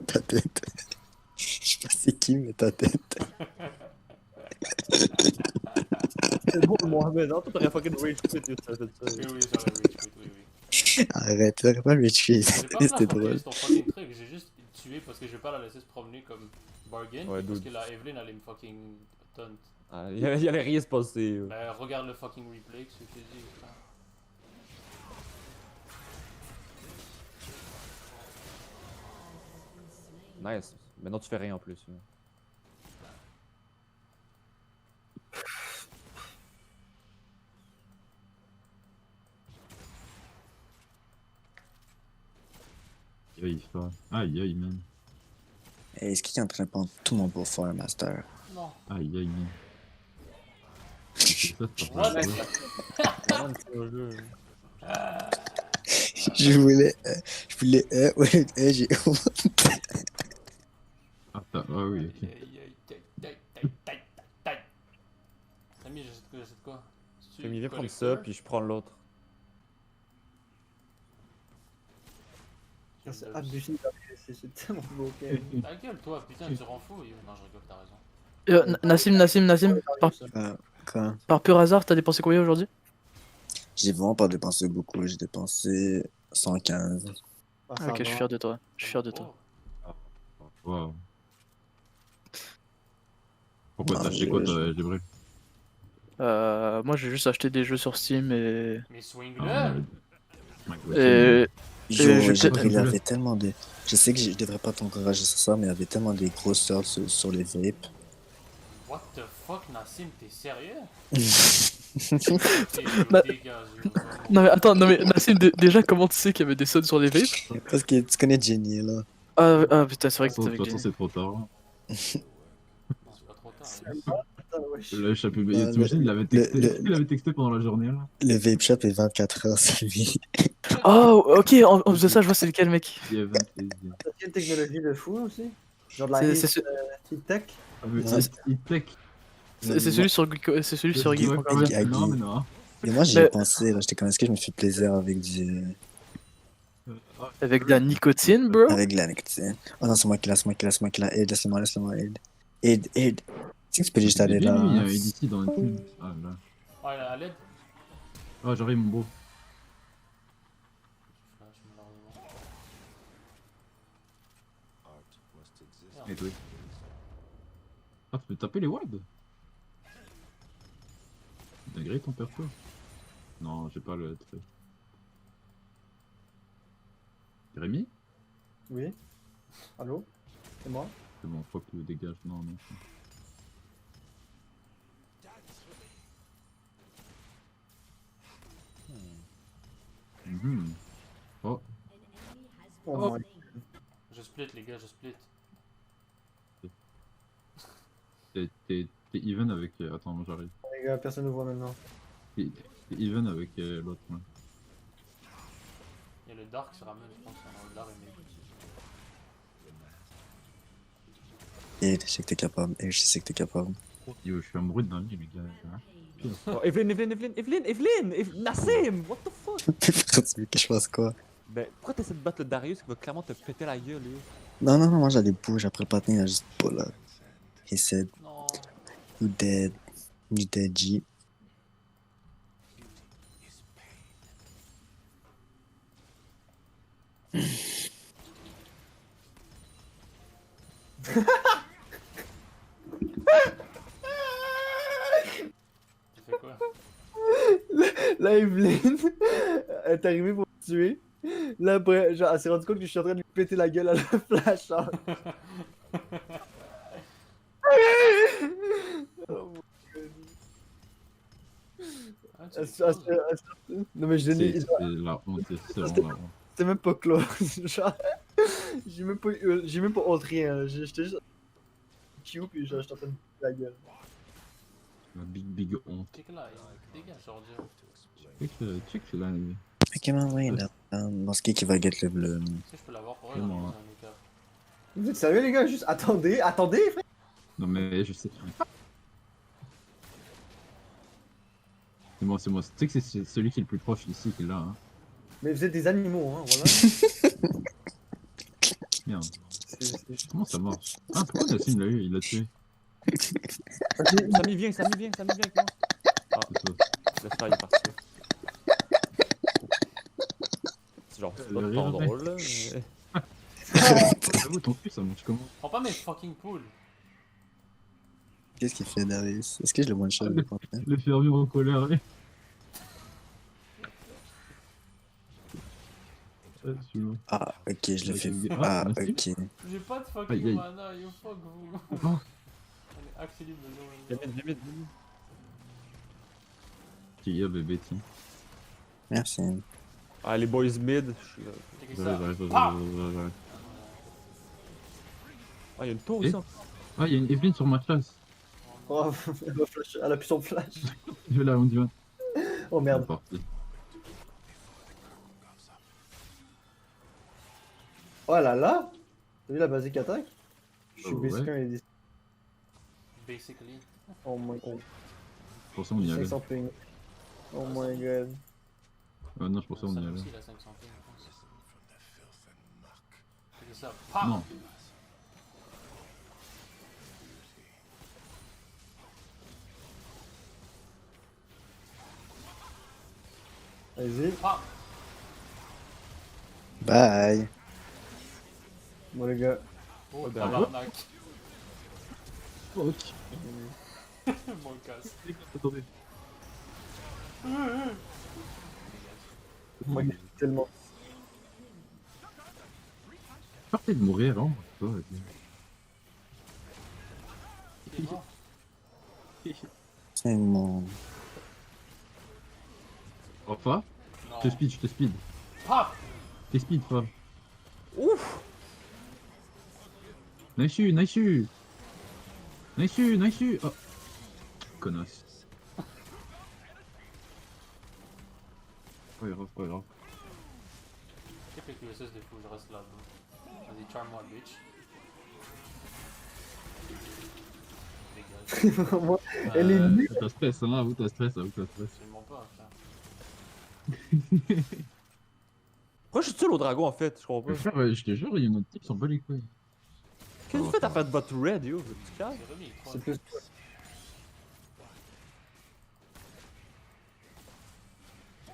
Ta tête. Je sais pas c'est qui, mais ta tête. C'est bon, Mohamed, hein? Toi, t'aurais fucking rage quit, tu sais, Oui, oui, j'aurais reach quit, oui, oui. Arrête, tu pas le tuer. J'ai pas C'était fait drôle. ton fucking truc, j'ai juste tué parce que je vais pas la laisser se promener comme Bargain. Ouais, Parce dude. que la Evelyn allait me fucking taunt. Ah, il allait rien se passer. Ben, regarde le fucking replay, ce que je t'ai dit. Frère. Nice. Maintenant tu fais rien en plus. Aïe, ça. Aïe, aïe, man. Hey, est-ce qu'il est en train de prendre tout mon beau fort, Master? Non. Aïe, aïe, man. C'est ça, c'est pas What? vrai. Je voulais, ouais, j'ai Ah, ah oui, ok. Aïe, aïe, aïe, tac, tac, tac, tac, tac. Samy, j'achète quoi? Je viens prendre ça, puis je prends l'autre. C'est abusé d'apprécier, c'est tellement beau, ok. Ta gueule, toi, putain, tu rends fou. Non, je rigole, t'as raison. Nassim, Quoi? par pur hasard, t'as dépensé combien aujourd'hui? J'ai vraiment pas dépensé beaucoup, j'ai dépensé 115. Ah, Ok, je suis fier de toi. Je suis fier de toi. Oh. Wow. Pourquoi Ah, t'as acheté quoi, toi, Jibril? Moi, j'ai juste acheté des jeux sur Steam et. Mais swing-le! Ah, Et. Yo, je- Jibril, il y avait tellement de... Je sais que je devrais pas t'encourager sur ça, mais il y avait tellement des grosses sorts sur les vapes. What the fuck, Nassim, t'es sérieux? Bah- Dégage, Non mais attends, non mais Nassim, déjà comment tu sais qu'il y avait des sons sur les vapes? Parce que tu connais Jenny, là. Ah putain, c'est vrai De que t'étais toute avec façon, Jenny. c'est trop tard. Non, c'est pas trop tard. Putain, wesh. Le chapeau Bah, t'imagines, il avait texté, le- il avait texté pendant la journée là. Le vape shop est 24 heures, c'est lui. Oh, ok, en plus de ça, je vois c'est lequel, mec. Il y a 20 T'as une technologie de fou aussi? Genre de la C'est- c'est- Hit Tech. Ah, mais Ouais. il tech. C'est celui sur c'est celui sur Geek. Ouais, encore. ouais. Guy. Non, mais non. Et moi, j'y ai Mais- pensé, là. J'étais comme, est-ce que je me fais plaisir avec du. Avec de la nicotine, bro. Avec de la nicotine. Oh non, c'est moi qui l'a, c'est moi qui l'a, c'est moi qui l'a. Aide, laisse-le-moi, aide. Aide, aide. Tu sais que tu peux juste aller Bien, là. lui, il y a hein. ADC dans le team. Ah là. Ouais, à l'aide. Oh, j'arrive, mon beau. Flash, malheureusement. Et toi. Ah, tu peux taper les wards? Dinguerie ton perso. Non, j'ai pas le truc. Rémi? Oui. Allô? C'est moi? C'est bon, fuck, tu dégage. Non, non. Mhm. Oh, Oh, Oh. my. Je split, les gars, je split. t'es even avec. Attends, moi j'arrive. Les gars, personne ne voit maintenant. T'es even avec l'autre. Ouais. Il y a le Dark qui se ramène, je pense, on a le Dark et Aide, je sais que t'es capable. Aide, je sais que t'es capable. Yo, je suis amoureux de Nami, les gars. Hein. Oh, Evelyn! Nassim! What the fuck? Pourquoi tu veux que je fasse quoi? Ben, pourquoi t'essaies de battre le Darius qui va clairement te péter la gueule, lui? Non, non, non, moi j'allais bouger après le patin, il a juste pas là. He said, Non. you dead. You dead, G. Tu fais quoi? Là, Evelyn, elle est arrivée pour me tuer. Là, après, genre, elle s'est rendue compte que je suis en train de lui péter la gueule à la flash. Hein. Oh, mon God. Ah, tu Elle fais se- elle quoi, se- elle se- Non, mais je l'ai C'est dit, la honte, c'est vraiment la honte. c'était même pas close. Genre, j'ai même pas honte rien. J'étais juste. Cute, puis genre, j'étais en train de lui péter la gueule. La big honte. Check là, dégage, Georgia. Check là, lui. Ok, man, ouais, là. Bon, c'est qui va get le bleu? Tu sais, je peux l'avoir pour elle, C'est dans moi. un écart. Vous êtes sérieux, les gars? Juste attendez, frère. Non, mais je sais. C'est moi, c'est moi. Tu sais que c'est celui qui est le plus proche ici qui est là, hein. Mais vous êtes des animaux, hein, voilà. Merde. C'est- Comment ça marche? Ah, pourquoi Nassim l'a eu? Il l'a tué. Samy, viens avec moi. Ah, C'est ça. laisse faire, il est parti. C'est genre, c'est Le pas rire, tant mec. drôle, là, mais... J'avoue, ton cul, ça marche comment? Prends pas mes fucking poules. Qu'est-ce qu'il fait, Darius? Est-ce que je le one shot? Le fermier en colère, lui. Ah, ok, je le fais. Ah, Ah, merci. ok. J'ai pas de Aïe, fucking aïe. mana, you fuck vous. Oh, On est actually below. Viens vite. qui est bébé, tiens. Merci. Ah, les boys mid, je suis... Check J'arrive, ça. j'arrive, Ah! j'arrive. Ah, il y a une tour Et ici. Ah, il y a une Evelyn sur ma chasse. Oh, elle a plus son flash. Je vais là, on dit va. Oh merde. C'est parti. Oh là là. T'as vu la basic attaque? Je suis Oh, basic ouais. 1 et 10. Basically. Oh my god. Je pensais on y allait. 500 ping. Oh my god. Non, je pensais on y Ça allait. aussi, il a 500 ping, je pense. Check ça. Pa! Non. Vas-y. Pa! Bye. Bon les gars. Oh, ben, tabarnak. Fuck. Mon casse. Attendez. Moi, tellement. Partez de mourir, hein. Toi, vas-y. Il est mort. C'est mon. Oh, Fa, Non. je te speed. Pa! T'es speed, Fa. Ouf! Nice you, nice you. Nice you, nice you. Oh. Connasse. Pas grave, pas grave. Check les QSS des fous, je reste là. Vas-y, charme-moi, bitch. Moi, elle est nulle. T'as stress, hein, vous t'as stress, vous t'as stress. Absolument pas, frère. Pourquoi je suis seul au dragon en fait? Je comprends pas. Frère, je te jure, il y a notre type qui s'en bat les couilles. Qu'est-ce que tu fais? T'as fait votre red, yo? Tu calmes? C'est remis, C'est plus.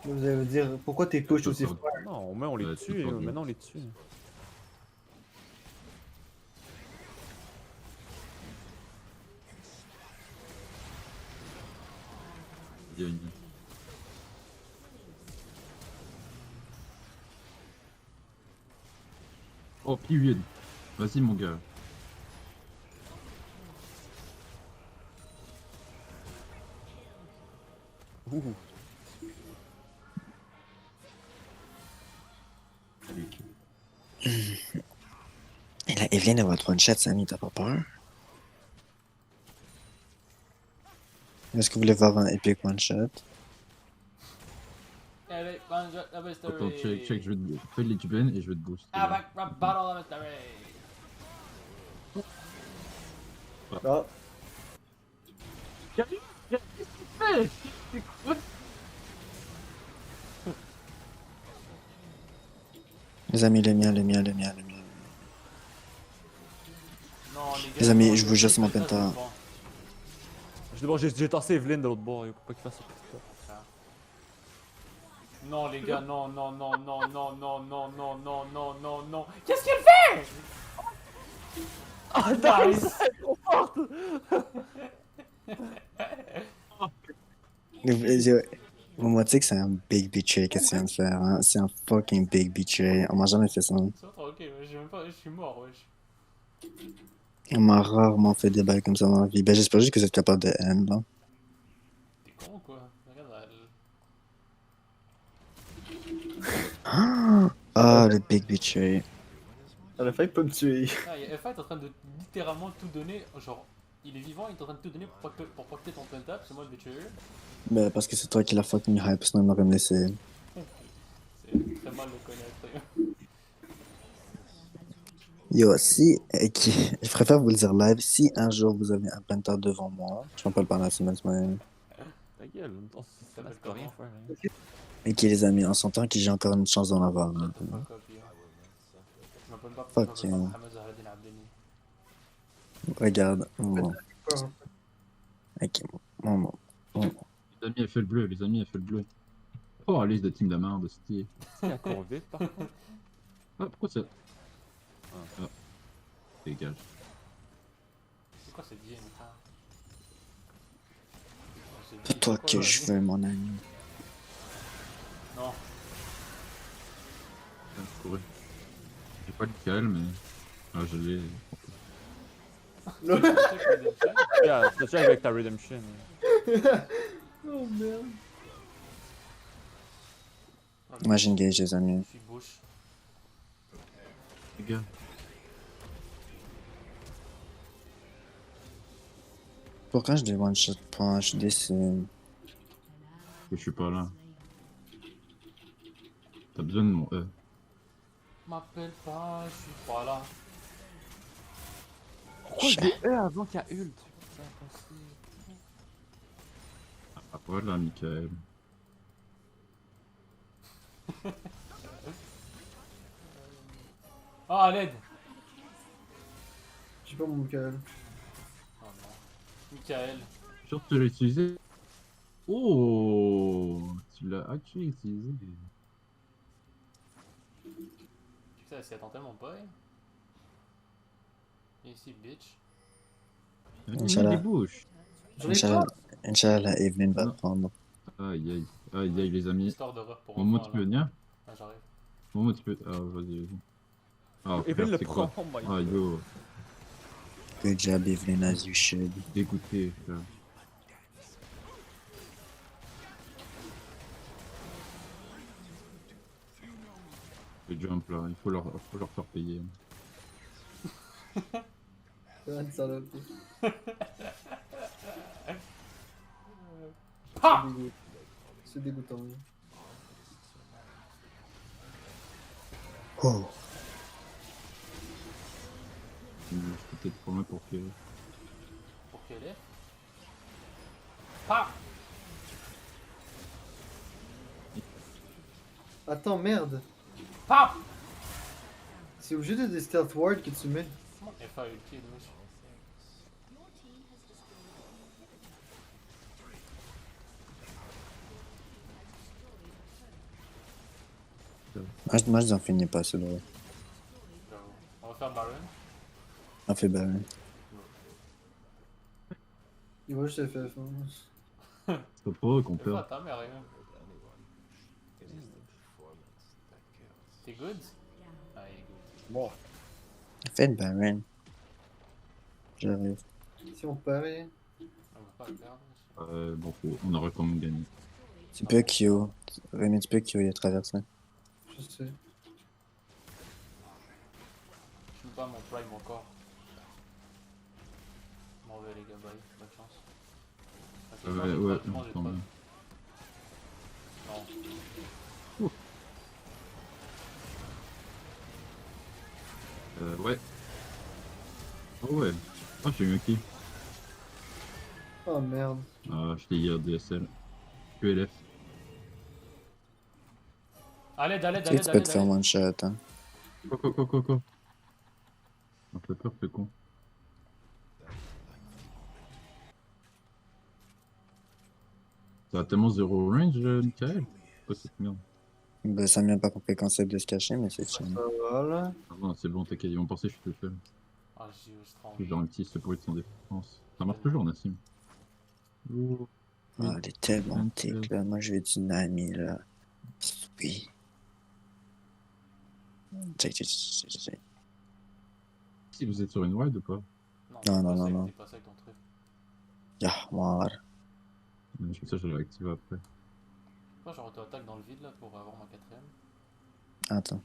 Vous allez me dire, pourquoi t'es push aussi fort? Non, mais on les Ouais, tue, c'est pas yo. bien. Maintenant on les tue. Il y a une... Oh, period. Vas-y, mon gars. Ouh. Et là, Evelyn, elle va te one-shot, Samy, t'as pas peur? Est-ce que vous voulez voir un epic one-shot? Avec Banjo, la mystery. Attends, check, je vais te... Fais les tuben et je vais te booster. Avec Rap Battle, la mystery. Ah, Les amis, les miens. Non, Les amis, non, je vous jure, faites c'est mon pas ça, penta. c'est bon. J'ai tassé Evelyn de l'autre bord, yo. Faut pas qu'il fasse ça. Non, les gars, non. Qu'est-ce qu'elle fait? Ah, Nice. Moi, tu sais que c'est un big betray que tu viens de faire, hein? C'est un fucking big betray. On m'a jamais fait ça. C'est trop ok, ouais, j'ai même pas, je suis mort, wesh. On m'a rarement fait des bails comme ça dans ma vie. Ben, j'espère juste que vous êtes capable de end, là. T'es con ou quoi? Regarde, Ah, le big betray. elle a failli pas me tuer. F1 est en train de littéralement tout donner, genre, il est vivant, il est en train de tout donner pour pas que ton penta, c'est moi le betrayal. Ben, parce que c'est toi qui l'as fucking hype, sinon il m'aurait me laissé. C'est très mal de connaître. Yo, si, je préfère vous le dire live, si un jour vous avez un penta devant moi, je m'appelle pas la semaine, Ta gueule, ça s'appelle peut rien comment? faire. Hein. et qui les amis, en sentant que j'ai encore une chance d'en avoir. Hein. Shut the fuck up, yo. Je m'appelle pas Fuck, je m'appelle pas Mohamed Zahradine Abdeni. Regarde, bon. Ok, bon. Les amis, elle fait le bleu, les amis, elle fait le bleu. Oh, liste de team de merde, c'était... Il court vite par contre. Ah, pourquoi ça... Ah. Dégage. C'est quoi cette game, frère? C'est toi que je veux, mon ami. Non. Ah, couru. J'ai pas le cal, mais... Ah, je l'ai... Yeah, c'est ça avec ta redemption. Oh merde. Moi, j'engage les amis. Je suis bouche. Les gars. Pourquoi je dis one shot point? Je décide. Je suis pas là. T'as besoin de mon E. M'appelle pas, je suis pas là. Pourquoi j'ai E avant qu'il y a ult? C'est impossible. Ah, voilà, Michael. Ah, à l'aide! J'ai pas mon Michael. Oh non. Michael. Genre, tu l'as utilisé. Oh, tu l'as actually utilisé. Ça, c'est attend tellement pas, hein. Viens ici, bitch. Inch'Allah. Des bouches. Inch'Allah, Evelyn va Non. prendre. Aïe, les amis. Histoire d'horreur pour Momo, enfants, tu peux là. venir? Ah, j'arrive. Momo, tu peux... Ah, vas-y. Ah, Evelyn frère, le c'est prend, quoi? oh my Ah, god. yo, Good job, Evelyn, as you should. dégoûté, frère. Le jump là, il faut leur faire payer. C'est une salope. Ah! C'est dégoûtant. Oui. Oh, Je peux peut-être prendre un pour que... Pour qu'elle est. Paf! Attends, merde. Paf! C'est obligé de des stealth ward que tu mets. Comment elle fait ulti, wesh? Moi, j'en finis pas, c'est drôle. J'avoue. On va faire Baron. On fait Baron. Et moi, je t'ai fait fonce. C'est pas eux qu'on Fais pas perd. ta mère, rien. T'es good? Ah, il est good. Bon. Faites Baron. J'arrive. Si on parie. On va pas le perdre. Bon, on aurait quand même gagné. Tu peux Kyo. Rémi, tu peux Kyo, il a traversé. Je sais. Je suis pas mon prime encore. Mauvais les gars, bye. Bonne chance. Ok, non, j'ai Ouais, pas- je pense que j'ai quand pas- même. Non. Ouais. Oh ouais. Ah, j'ai eu un kill. Oh merde. Ah, je t'ai hier DSL. QLF. Allez, allez, Tu sais, allez, tu peux allez, te faire allez. one shot, hein. Quoi. On fait peur, c'est con. Ça a tellement zéro range, Michael. Quoi cette merde? Ben, ça m'a pas compris le concept de se cacher, mais c'est chiant. Ça va là. Ah non, c'est bon, t'inquiète, ils vont penser que je suis tout seul. Ah, j'ai eu strong. J'ai un petit support de son défense. Ça marche toujours, Nassim. Oh. Ah, elle est tellement tic, là. Moi, je vais du Nami, là. Oui. Check. Si vous êtes sur une wide ou pas? Non. T'es passé avec ton truc. Yah, moi. Comme ça, je l'ai activé après. Pourquoi je auto-attaque dans le vide là pour avoir ma quatrième? Attends.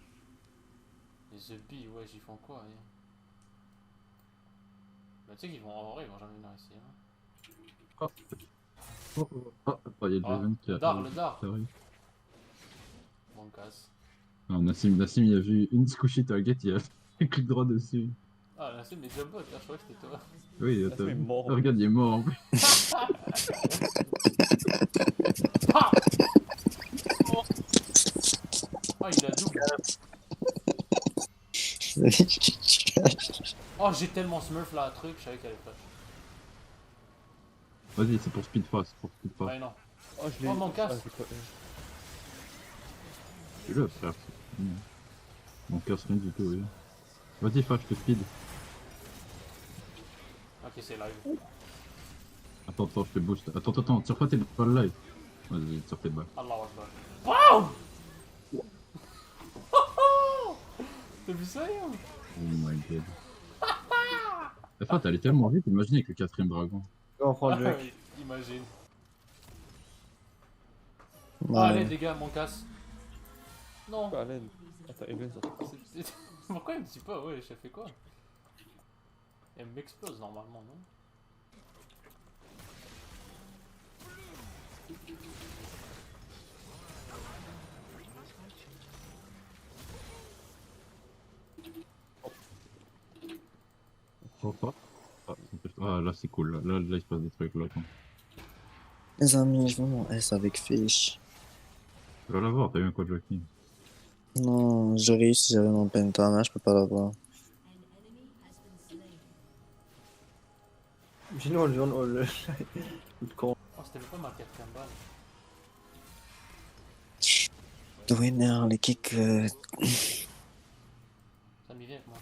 Les zombies, ouais, j'y font quoi? Bah, tu sais qu'ils vont en vrai, ils vont jamais venir ici. Hein. Il y a Draven qui le dard. arrive. Bon, casse. Non, Nassim, il a vu une squishy target, il a fait un clic droit dessus. Ah, là, c'est mes jumbots, là, je crois que c'était toi. Oui, Nassim attends. est mort. Oh, regarde, il est mort. Ah! Oh, il a double. Oh, j'ai tellement smurf là, truc, je savais qu'elle allait flash. Vas-y, c'est pour speed fast, Ouais, non. Oh, je l'ai. Oh, mon casse. Ah, j'ai pas- Tu le frère. Mon casse rien du tout, oui. Vas-y, flash, je te speed. Ok, c'est live. Attends, je te boost. Attends, tire pas tes balles live. Vas-y, tire tes balles. Allah Akbar. Wow! T'as vu ça, yo? Oh my god. Enfin, t'allais tellement vite, imagine avec le quatrième dragon. On prend le Ah, Jack. imagine. Ouais. Ah, allez, les gars, mon casse. Non. Pourquoi Allen? Attends, Evelyn, ça. Pourquoi il me dit pas? Ouais, j'ai fait quoi? Elle m'explose normalement, non? Ah, là c'est cool, là il se passe des trucs là. Attends. Les amis, je veux mon S avec Fish. Tu vas l'avoir, t'as eu un quadrucky. Non, j'aurais réussi si j'avais mon pentama, je peux pas l'avoir. Sinon, on le. Coup de con. Oh, c'était même pas ma quatrième balle. The winner, les kicks. Ça m'y vient avec moi.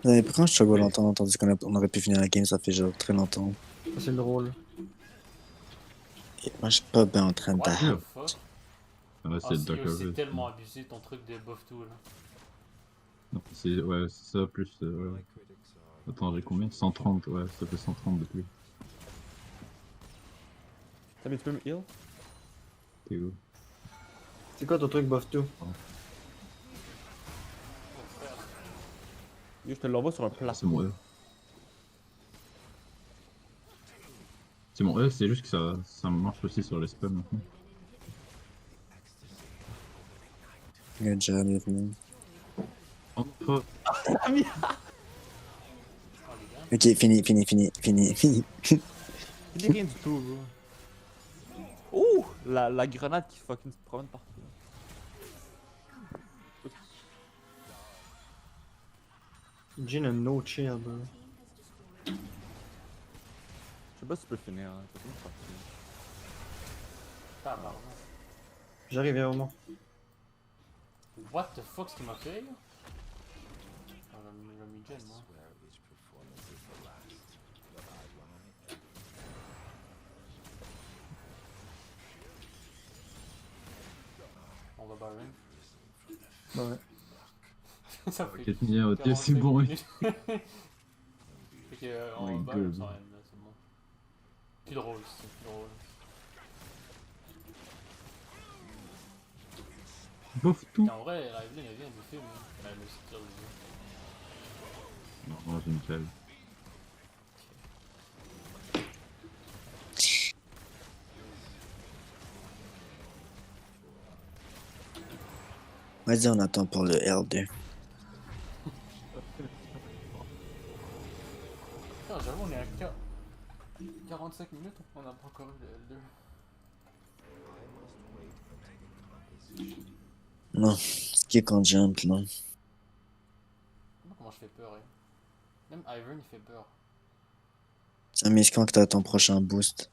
Mais pourquoi je struggle longtemps, tandis qu'on aurait pu finir la game, ça fait genre très longtemps. C'est drôle. Et moi, je suis pas bien en train de What die. the fuck? Ah, Ah, c'est Dark c'est Harvest. tellement abusé ton truc de buff tout là. Non, c'est ouais, c'est ça plus. Ouais. Attends, j'ai combien? 130, ouais, ça fait 130 de plus. T'as mis, tu peux me heal? T'es où? C'est quoi ton truc buff tout? Yo, je te l'envoie sur un C'est plafond. mon E. C'est mon E, c'est juste que ça marche aussi sur les spells maintenant. Good job, bienvenue. Oh, Oh les gars. Ok, fini. Il est rien du tout, bro. Oh! La grenade qui fucking se promène partout. Jin a no chill, bro. Je sais pas si tu peux finir, hein. T'as pas de partir. Tabarnak. J'arrive, viens au moment. What the fuck, ce qu'il m'a fait là? J'ai mis Jen, moi. On va barrer. Ouais. Ça fait Quête mien, ok, 45 c'est bon. minutes. Fait que, on My va God. ça end, là, c'est bon. Plus drôle, c'est plus drôle. Bouffe tout. Et en vrai, la Evelyn, elle vient du film, hein. Elle le tire du jeu. Non, j'ai Michael. Vas-y, on attend pour le L2. Putain, j'avoue, on est à 45 minutes, on n'a pas encore eu le L2. Non, skip on jump, là. Je sais pas comment je fais peur, hein. Même Ivern, il fait peur. Samy, est-ce quand que t'as ton prochain boost?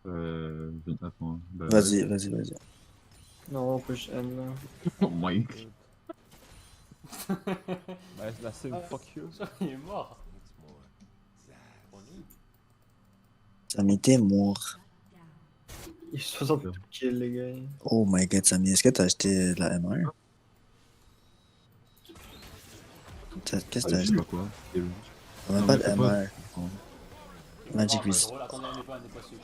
Attends. Bah, Vas-y, vas-y, vas-y. Non, on push N là. Oh my god. Ouais, la sim, fuck you. Il est mort. Trop nul. Samy, t'es mort. Il est 60 kills, les gars. Oh my god, Samy, est-ce que t'as acheté la MR? Qu'est-ce que t'as Je sais acheté? pas quoi. C'est le- On a Non, pas mais de faut pas- MR. Magic Oh, Wrist. drôle, attendez, elle est pas passée.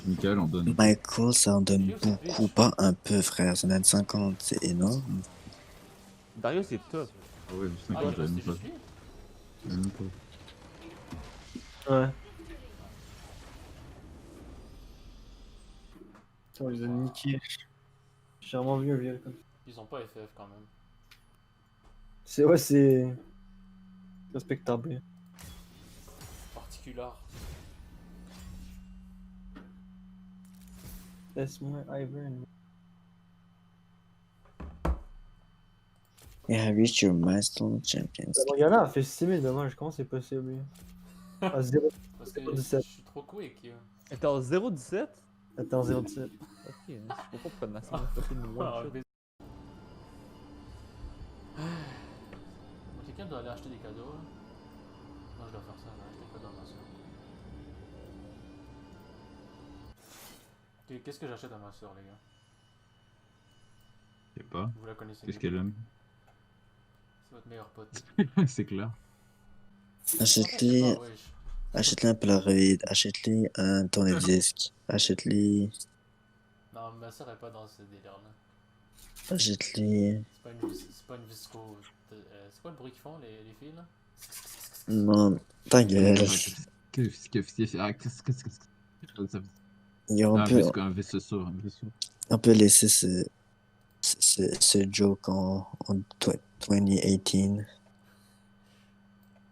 Michael en donne. Michael, ça en donne beaucoup, pas un peu, frère. Ça en donne 50, c'est énorme. Darius est top. Ah ouais, Ah, 50, il j'avais reste même pas. juste lui? J'avais même pas. Ouais. Attends, ils ont niqué. J'ai vraiment vu un viol comme ça. Ils ont pas FF quand même. C'est, ouais, c'est. Respectable. Particular. Laisse-moi Ivern. You have reached your milestone champions. Bon, Yana a fait 6000 dommage, comment c'est possible lui? À 0. Parce que 17. je suis trop quick. Yo. Et t'es en 0-17? Attends, 0,17. Ok, hein, je sais pas pourquoi la sim a fait une Ah, one shot. baiser. Quelqu'un doit aller acheter des cadeaux. Là. Moi je dois faire ça, là, acheter des cadeaux à ma soeur. Qu'est-ce que j'achète à ma soeur, les gars? Je sais pas. Vous la connaissez? Qu'est-ce qu'elle aime? C'est votre meilleur pote. C'est clair. Achète-lui, Ah, wesh. achète-lui un Polaroid, achète-lui un tourne-disque, achète-lui, Non, ma soeur est pas dans ce délire-là. achète-lui. C'est pas une visco. C'est quoi le bruit qu'ils font, les filles, là? Non, ta gueule. Qu'est-ce que ça fait? Yo, Un vaisseau, un vaisseau. on peut laisser ce joke en 2018.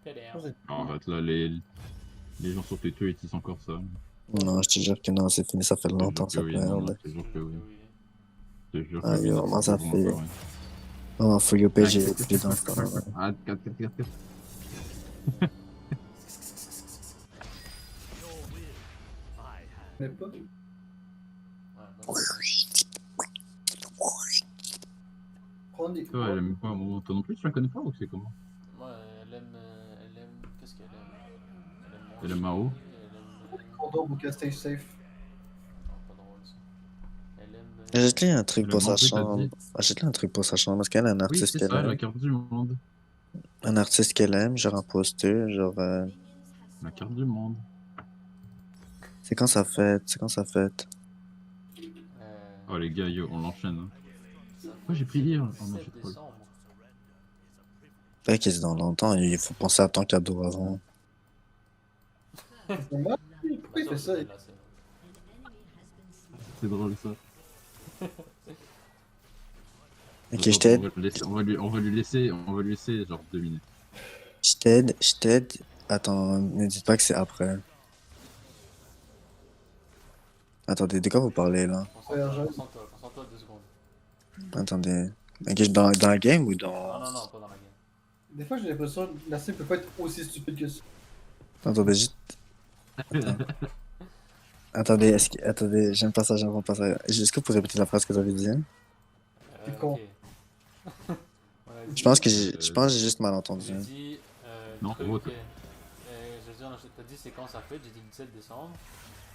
Pédère. En fait, là, les gens sur Twitter ils disent encore ça. Non, je te jure que non, c'est fini, ça fait longtemps Je te cette jure que oui, non, merde. je te jure que oui. Je te jure que Ah, oui, yo, non, moi, c'est ça vraiment fait- pas vrai. Oh, faut you pay, j'ai plus dans ce temps. Ah, 4. Mais pas. Ouais, bah, Prends des Toi, elle aime pas un moment. Toi non plus, tu la connais pas ou c'est comment? moi, elle aime. Qu'est-ce qu'elle aime? Elle aime Mao. Elle aime. condoms ou stay safe. Non, pas drôle ça. Elle aime. Achète-lui un truc Elle pour a sa mangé, t'as chambre. dit. Achète-lui un truc pour sa chambre, parce qu'elle a un Oui, artiste c'est qu'elle ça, la aime. carte du monde. Un artiste qu'elle aime, genre un poster, genre. La carte du monde. C'est quand ça fête, c'est quand ça fête. Oh les gars, yo, on l'enchaîne. Hein. Ça Moi, j'ai pris fait hier. le Oh non, 7 j'ai pas. décembre. Fait que c'est dans longtemps, il faut penser à ton cadeau avant. Pourquoi il fait ça? C'est drôle ça. Ok, je t'aide, On va lui laisser genre 2 minutes. je t'aide. Attends, ne dites pas que c'est après. Attendez, de quoi vous parlez là? Concentre-toi, concentre-toi 2 secondes. Attendez. Ok, dans la game ou Non, dans. non, non, pas dans la game. Des fois, j'ai l'impression que Nassim peut pas être aussi stupide que ça. Attendez, juste. Attendez, attendez, j'aime pas ça, j'aime pas ça. Est-ce que vous pouvez répéter la phrase que vous avez dit? T'es con. Ok. On a dit- Je pense que j'ai juste mal entendu. J'ai dit. Non, truc, gros, toi. je veux dire, t'as dit c'est quand ça fait, j'ai dit le 17 décembre.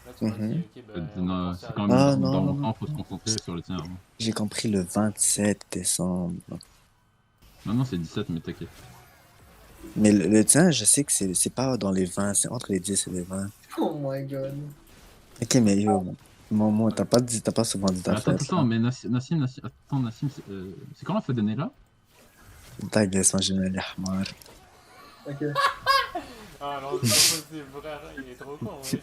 Là, tu m'as Mhm. dit, ok, ben. on va Non, penser c'est à quand la- Ah, même non, dans non, mon non. temps, faut se concentrer sur le tien. Hein. J'ai compris le 27 décembre. Non, c'est 17, mais t'inquiète. Mais le tien, je sais que c'est pas dans les 20, c'est entre les 10 et les 20. Oh my god. Ok, mais yo, Momo, t'as pas souvent dit ta Mais attends, fête. attends, mais Nassim, attends, Nassim, c'est quand la fête d'année là? Ta gueule, sans jumelle, Ahmar. Ok. Ah non, c'est pas possible, frère, il est trop con, oui.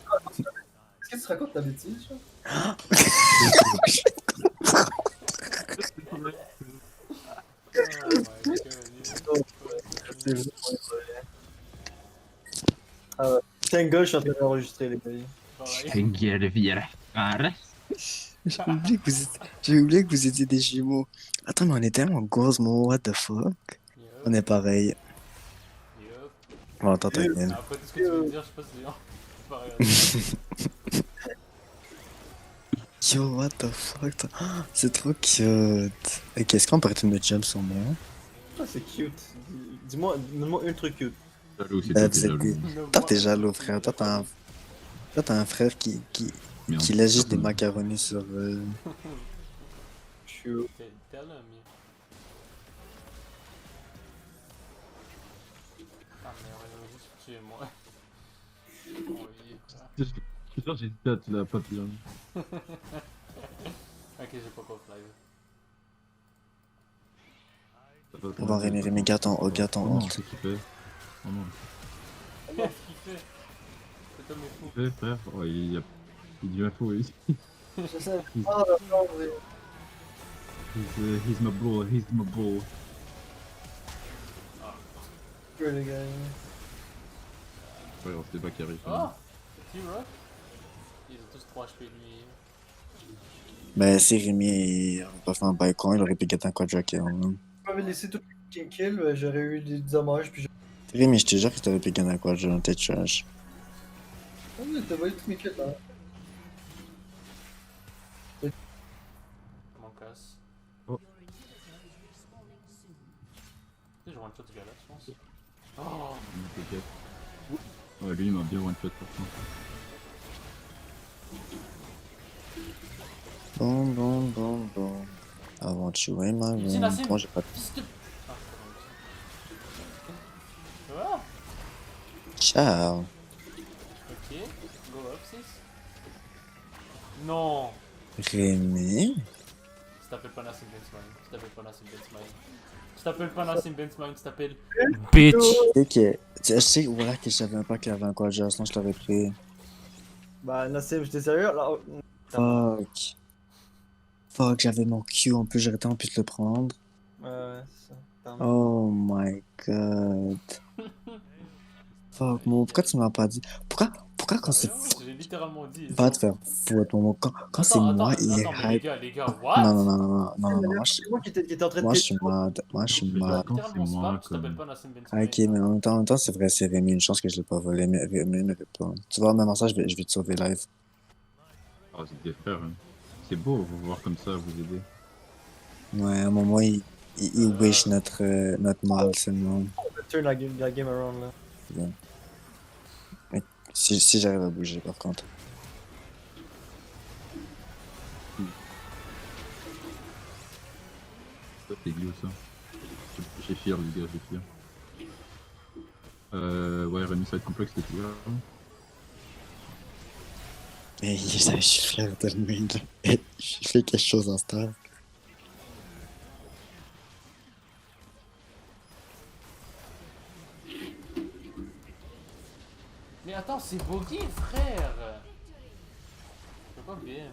Est-ce que tu racontes ta bêtise, genre? Oh my god. Ah ouais. Thank God, je suis en train d'enregistrer, les gars. Pareil. Gueule, viens là. J'ai oublié que vous étiez des jumeaux. Attends, mais on est tellement gosses, Momo, what the fuck? On est pareil. Yup. Bon, attends, ta gueule. Après tout ce que tu viens de dire, je sais pas si c'est pareil. Yo, what the fuck? C'est trop cute. Ok, est-ce qu'on peut arrêter de me jump sur moi? Ah, c'est cute. Dis-moi un truc cute. Jaloux, c'est Bah, toi vous qui es êtes jaloux. des- Toi, t'es jaloux, frère. Toi, t'as un frère qui Mais laisse juste des macaronis sur. Cute. T'es là, mais. Ah, mais on va juste tuer moi. Oh, oui, frère. Je suis sûr que j'ai dit, tu l'as pas pris. Ok, j'ai pas off live. Bon, Rémi, garde en haut, garde en Oh haut. non, c'est qui fait. Oh non, Qu'est-ce qu'il fait? Cet homme est fou. il fait, frère. Oh, il dit info, oui. Je sais. Ah, d'accord, oui. He's my bull, he's my bull. Que les gars. Ouais, on sait pas qui arrive. Oh! T-Rock? Ils ont tous 3 HP de lui. Ben, si Rémi avait pas fait un background, il aurait pu gagner un quadruple. Hein. Si tu m'avais laissé tout le kill, j'aurais eu des hommages, puis Rémi, je te jure que t'aurais pu gagner un quadruple, t'es trash. j'aurais. T'as volé tous mes kills, là. Mon casse. Oh. Tu sais, je one-shot ce gars-là, je pense. Oh! T'inquiète. Ouais, lui, il m'a bien one-shot pour ça. Bon. Avant de jouer ma Il dit room. Nassim. Moi, j'ai pas de Fils de. Ah, pardon. ciao. Ok, go up 6. Non! Rémi? Tu t'appelles pas Nassim Bensmine. Tu t'appelles pas Nassim Bensmine. Tu t'appelles pas Nassim Bensmine, tu t'appelles. Bitch! Je sais, voilà, que je savais pas qu'il y avait un quadruple, sinon je l'aurais pris. Bah, Nassim, j'étais sérieux, alors. Fuck, j'avais mon Q en plus, j'aurais pu le prendre. Ouais, c'est ça. Attends. Oh my god. Fuck, Momo, pourquoi tu m'as pas dit? Pourquoi quand c'est. J'ai littéralement dit. Va te faire foutre, Momo. Quand c'est moi, il est Attends, mais hype. les gars, what? Non, moi C'est moi qui était en train de je kill. suis mad. Moi je suis mad. Quand c'est Littéralement moi, spam, tu t'appelles comme. pas Nassim Bensmine. Ok, mais en même temps, c'est vrai, c'est Rémi, une chance que je l'ai pas volé, mais Rémi ne veut pas. Tu vois, même en ça, je vais te sauver live. Oh, c'est des frères. Hein. C'est beau vous voir comme ça, vous aider. Ouais, à un moment, il wish notre mal, c'est le monde. On peut turn la game around, là. Si j'arrive à bouger, par contre. Ça, c'est glue, ça. J'ai fier, les gars, j'ai fier. Ouais, Rémi, ça va être complexe, les gars. Et je suis fier de lui, là. Et je fais quelque chose en star. Mais attends, c'est Boggy, frère! C'est pas bien.